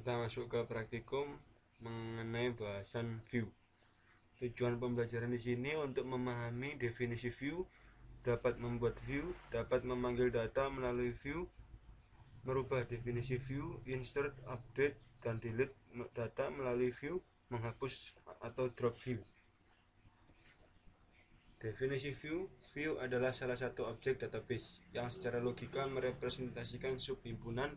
Kita masuk ke praktikum mengenai bahasan view. Tujuan pembelajaran di sini untuk memahami definisi view, dapat membuat view, dapat memanggil data melalui view, merubah definisi view, insert, update, dan delete data melalui view, menghapus atau drop view. Definisi view adalah salah satu objek database yang secara logika merepresentasikan subhimpunan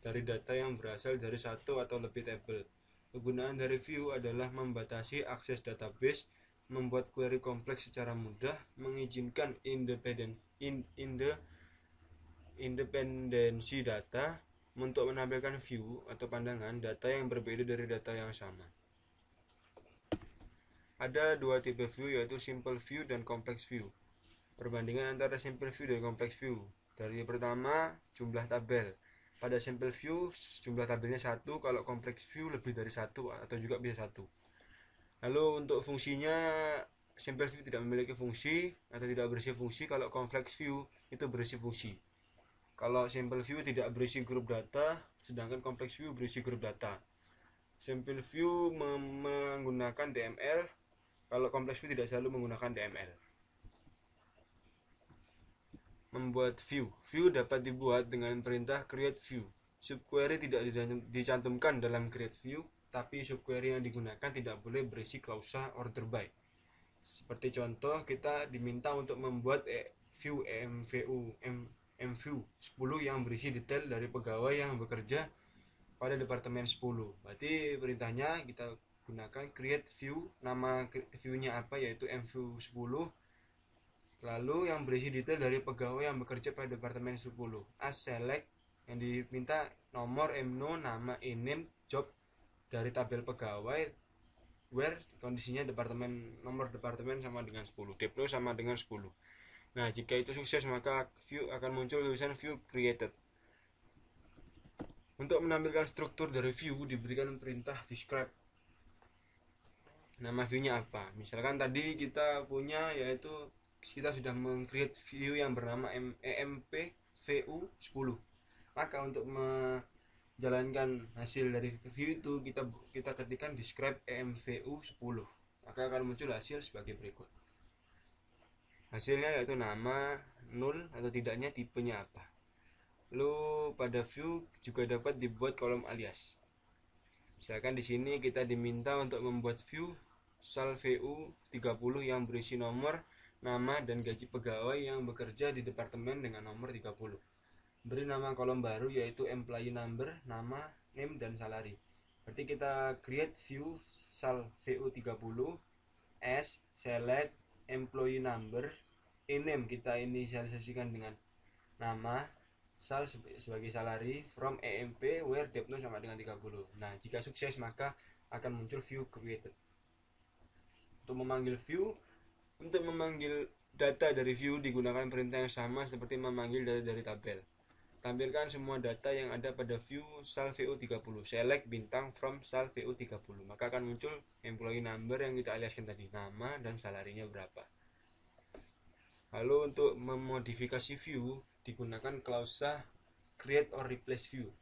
dari data yang berasal dari satu atau lebih tabel. Kegunaan dari view adalah membatasi akses database, membuat query kompleks secara mudah, mengizinkan independensi data untuk menampilkan view atau pandangan data yang berbeda dari data yang sama. Ada dua tipe view, yaitu simple view dan complex view. Perbandingan antara simple view dan complex view. Dari pertama, jumlah tabel. Pada simple view, jumlah tabelnya 1, kalau complex view lebih dari 1 atau juga bisa 1. Lalu untuk fungsinya, simple view tidak memiliki fungsi atau tidak berisi fungsi, kalau complex view itu berisi fungsi. Kalau simple view tidak berisi grup data, sedangkan complex view berisi grup data. Simple view menggunakan DML, kalau complex view tidak selalu menggunakan DML. Membuat view. View dapat dibuat dengan perintah create view. Subquery tidak dicantumkan dalam create view, tapi subquery yang digunakan tidak boleh berisi klausa order by. Seperti contoh, kita diminta untuk membuat view mview 10 yang berisi detail dari pegawai yang bekerja pada departemen 10. Berarti perintahnya kita gunakan create view, nama view-nya apa, yaitu mview 10, lalu yang berisi detail dari pegawai yang bekerja pada departemen 10. As select yang diminta nomor, mno, nama, name, job dari tabel pegawai, where kondisinya departemen, nomor departemen sama dengan 10, depno sama dengan 10. Nah, jika itu sukses maka view akan muncul tulisan view created. Untuk menampilkan struktur dari view diberikan perintah describe. Nama view-nya apa? Misalkan tadi kita punya, yaitu kita sudah meng-create view yang bernama empvu10. Maka untuk menjalankan hasil dari view itu kita ketikkan describe empvu10. Maka akan muncul hasil sebagai berikut. Hasilnya yaitu nama, null atau tidaknya, tipenya apa. Lalu pada view juga dapat dibuat kolom alias. Misalkan di sini kita diminta untuk membuat view sal VU30 yang berisi nomor, nama, dan gaji pegawai yang bekerja di departemen dengan nomor 30. Beri nama kolom baru yaitu employee number, nama, name, dan salary. Berarti kita create view sal VU30 as select employee number, name kita inisialisasikan dengan nama, sal sebagai salary, from emp where depno sama dengan 30. Nah, jika sukses maka akan muncul view created. Untuk memanggil view, untuk memanggil data dari view digunakan perintah yang sama seperti memanggil data dari tabel. Tampilkan semua data yang ada pada view sal VU30. Select bintang from sal VU30. Maka akan muncul employee number yang kita aliaskan tadi, nama dan salarinya berapa. Lalu untuk memodifikasi view digunakan klausa create or replace view.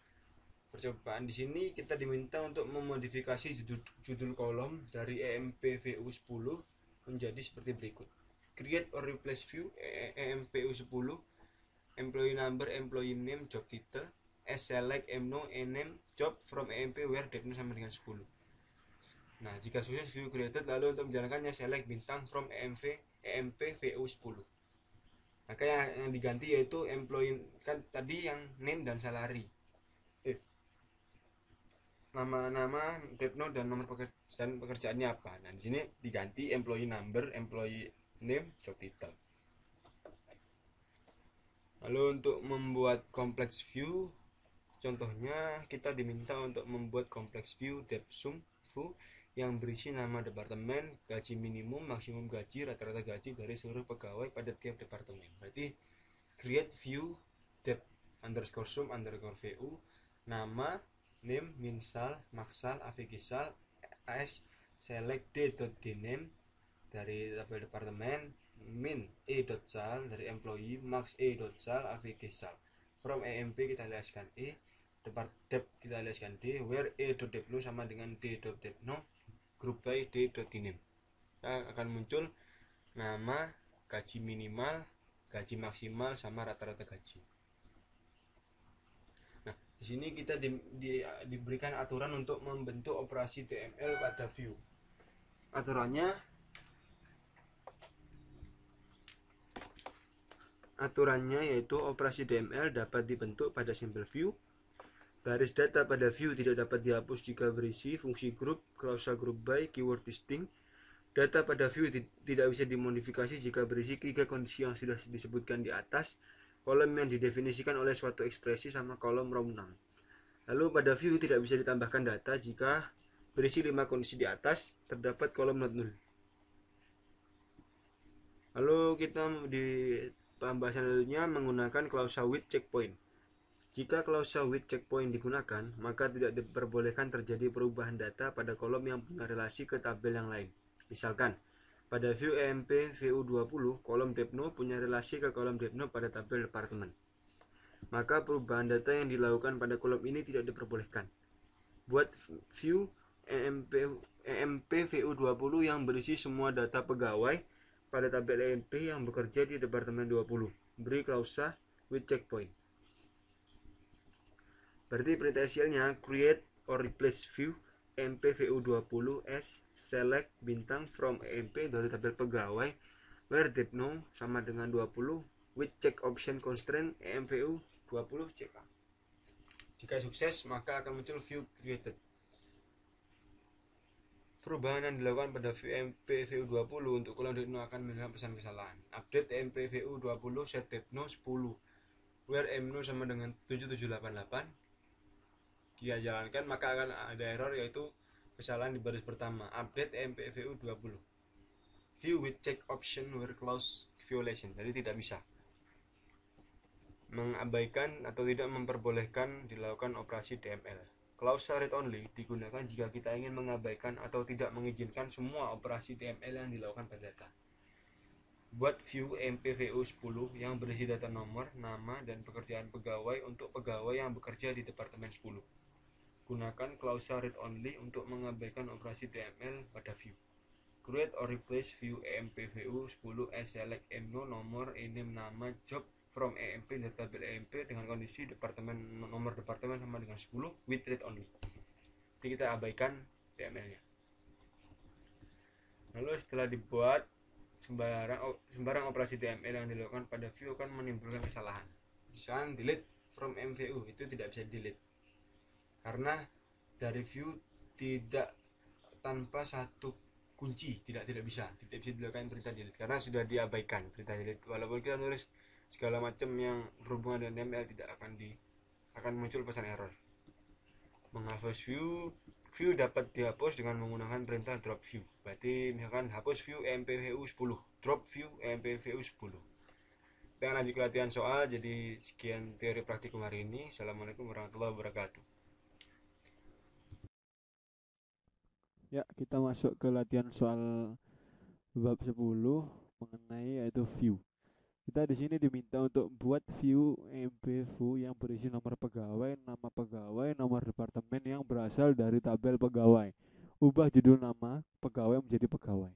Percobaan di sini kita diminta untuk memodifikasi judul kolom dari empvu10 menjadi seperti berikut. Create or replace view empvu10 employee number, employee name, job title, as select mno, name, job from emp where depno sama dengan 10. Nah, jika sukses view created, lalu untuk menjalankannya select bintang from empvu10. Maka yang diganti yaitu employee, kan tadi yang name dan salary, nama-nama, depno, dan nomor pekerjaannya apa. Nah, di sini diganti employee number, employee name, job title. Lalu untuk membuat complex view, contohnya kita diminta untuk membuat complex view depth sum view yang berisi nama departemen, gaji minimum, maksimum gaji, rata-rata gaji dari seluruh pegawai pada tiap departemen. Berarti create view depth underscore sum underscore vu, nama, name, minsal, maksal, avgsal, as select d.gname dari tabel departemen, min e.sal dari employee, max e.sal, avgsal, from emp kita aliaskan dep kita aliaskan d, where a.depno sama dengan d.depno group by d.diname. Akan muncul nama, gaji minimal, gaji maksimal sama rata-rata gaji. Nah, di sini kita diberikan aturan untuk membentuk operasi DML pada view. Aturannya yaitu operasi DML dapat dibentuk pada sampel view. Baris data pada view tidak dapat dihapus jika berisi fungsi group, klausa group by, keyword distinct. Data pada view tidak bisa dimodifikasi jika berisi 3 kondisi yang sudah disebutkan di atas, kolom yang didefinisikan oleh suatu ekspresi sama kolom row 6. Lalu pada view tidak bisa ditambahkan data jika berisi 5 kondisi di atas, terdapat kolom not null. Lalu kita di pembahasan selanjutnya menggunakan klausa with checkpoint. Jika klausa with checkpoint digunakan, maka tidak diperbolehkan terjadi perubahan data pada kolom yang punya relasi ke tabel yang lain. Misalkan, pada view EMP VU20, kolom depno punya relasi ke kolom depno pada tabel departemen. Maka perubahan data yang dilakukan pada kolom ini tidak diperbolehkan. Buat view EMP VU20 yang berisi semua data pegawai pada tabel EMP yang bekerja di departemen 20. Beri klausa with checkpoint. Berarti perintah SQL-nya create or replace view EMP VU20 as select bintang from EMP dari tabel pegawai where depno sama dengan 20 with check option constraint EMVU 20 CK. Jika sukses, maka akan muncul view created. Perubahan yang dilakukan pada view MPVU20 untuk kolom depno akan menggunakan pesan kesalahan. Update MPVU20 set depno 10 where mno sama dengan 7788. Jika jalankan maka akan ada error yaitu kesalahan di baris pertama. Update MPVU20 view with check option where clause violation. Jadi tidak bisa mengabaikan atau tidak memperbolehkan dilakukan operasi DML. Klausa read only digunakan jika kita ingin mengabaikan atau tidak mengizinkan semua operasi DML yang dilakukan pada data. Buat view MPVU10 yang berisi data nomor, nama, dan pekerjaan pegawai untuk pegawai yang bekerja di Departemen 10. Gunakan klausa read only untuk mengabaikan operasi DML pada view. Create or replace view EMPVU10 as select mno nomor, name, nama, job from EMP dari tabel EMP dengan kondisi nomor departemen sama dengan 10 with read only. Jadi kita abaikan DML-nya. Lalu setelah dibuat, sembarang operasi DML yang dilakukan pada view akan menimbulkan kesalahan. Misalkan delete from MVU itu tidak bisa delete karena dari view tidak tanpa satu kunci tidak bisa dilakukan perintah delete karena sudah diabaikan perintah delete. Walaupun kita nulis segala macam yang berhubungan dengan DML tidak akan muncul pesan error. Menghapus view dapat dihapus dengan menggunakan perintah drop view. Berarti misalkan hapus view MPVU 10, drop view MPVU 10. Kita lanjut ke latihan soal. Jadi sekian teori praktikum hari ini. Assalamualaikum warahmatullahi wabarakatuh. Ya, kita masuk ke latihan soal bab 10 mengenai yaitu view. Kita di sini diminta untuk buat view MPView yang berisi nomor pegawai, nama pegawai, nomor departemen yang berasal dari tabel pegawai. Ubah judul nama pegawai menjadi pegawai.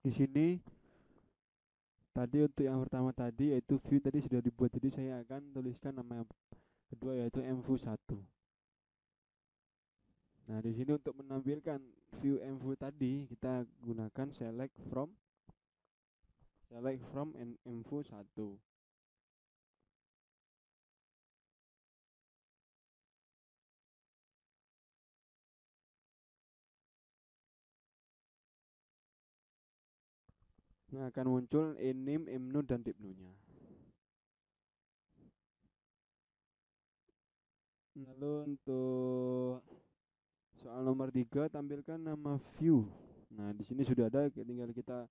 Di sini tadi untuk yang pertama tadi yaitu view tadi sudah dibuat, jadi saya akan tuliskan nama yang kedua yaitu mv1. Nah, di sini untuk menampilkan view mv tadi kita gunakan select from and mv1. Nah, akan muncul ename, emnu dan dipnu-nya. Lalu untuk soal nomor 3 tampilkan nama view. Nah, di sini sudah ada, tinggal kita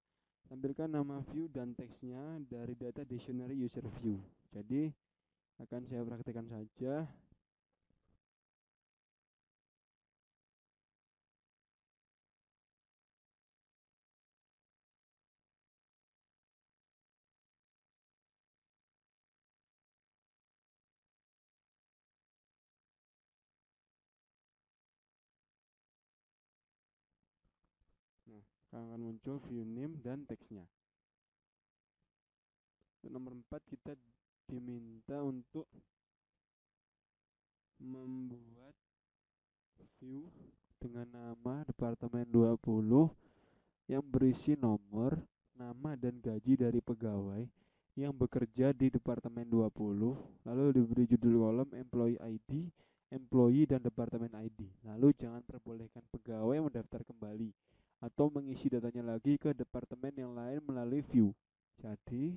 tampilkan nama view dan teksnya dari data dictionary user view. Jadi akan saya praktekkan saja. Nah, akan muncul view name dan teksnya. Untuk nomor 4 kita diminta untuk membuat view dengan nama Departemen 20 yang berisi nomor, nama dan gaji dari pegawai yang bekerja di Departemen 20, lalu diberi judul kolom Employee ID, Employee dan Departemen ID. Lalu jangan perbolehkan pegawai mendaftar kembali atau mengisi datanya lagi ke departemen yang lain melalui view. Jadi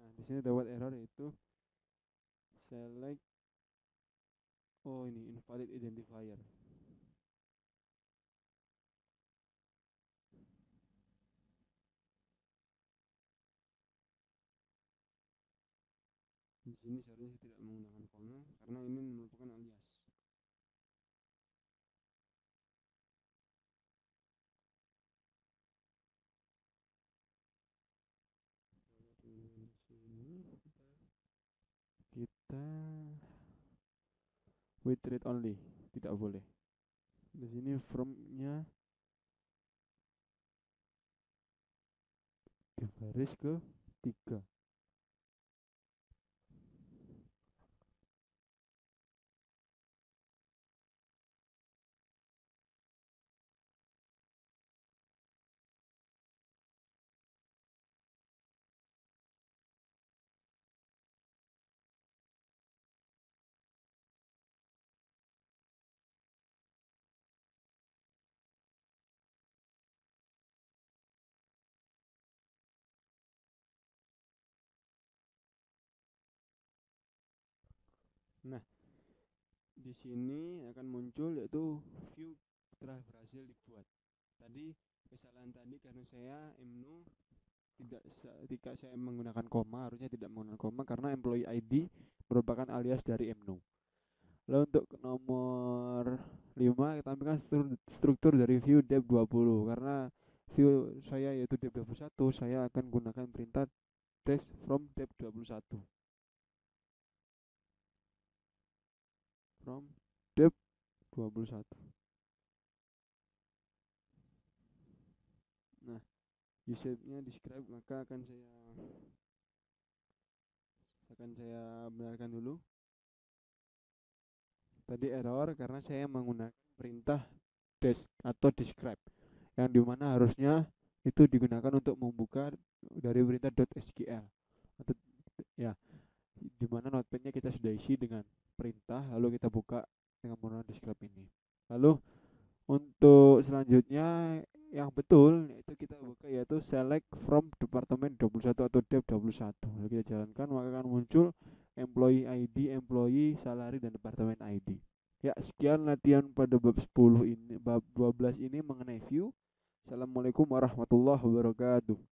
nah, di sini dapat error yaitu select, oh ini invalid identifier. Di sini seharusnya saya tidak menggunakan koma karena ini merupakan alias. Di sini kita with read only, tidak boleh. Di sini from-nya di baris ke 3. Nah, di sini akan muncul yaitu view telah berhasil dibuat. tadi kesalahan tadi karena saya MNU ketika saya menggunakan koma harusnya tidak menggunakan koma karena employee ID merupakan alias dari MNU. Lalu untuk nomor 5 kita ambilkan struktur dari view dev 20 karena view saya yaitu dev 21 saya akan gunakan perintah dash from dev 21 from dev 21. Nah, usage-nya describe maka akan saya benarkan dulu. Tadi error karena saya menggunakan perintah dash atau describe yang dimana harusnya itu digunakan untuk membuka dari perintah .sql atau ya dimana notepadnya kita sudah isi dengan perintah lalu kita buka dengan menggunakan describe ini. Lalu untuk selanjutnya yang betul itu kita buka yaitu select from departemen 21 atau dev 21. Lalu kita jalankan maka akan muncul employee ID, employee, salary dan departemen ID. Ya, sekian latihan pada bab 10 ini, bab 12 ini mengenai view. Assalamualaikum warahmatullahi wabarakatuh.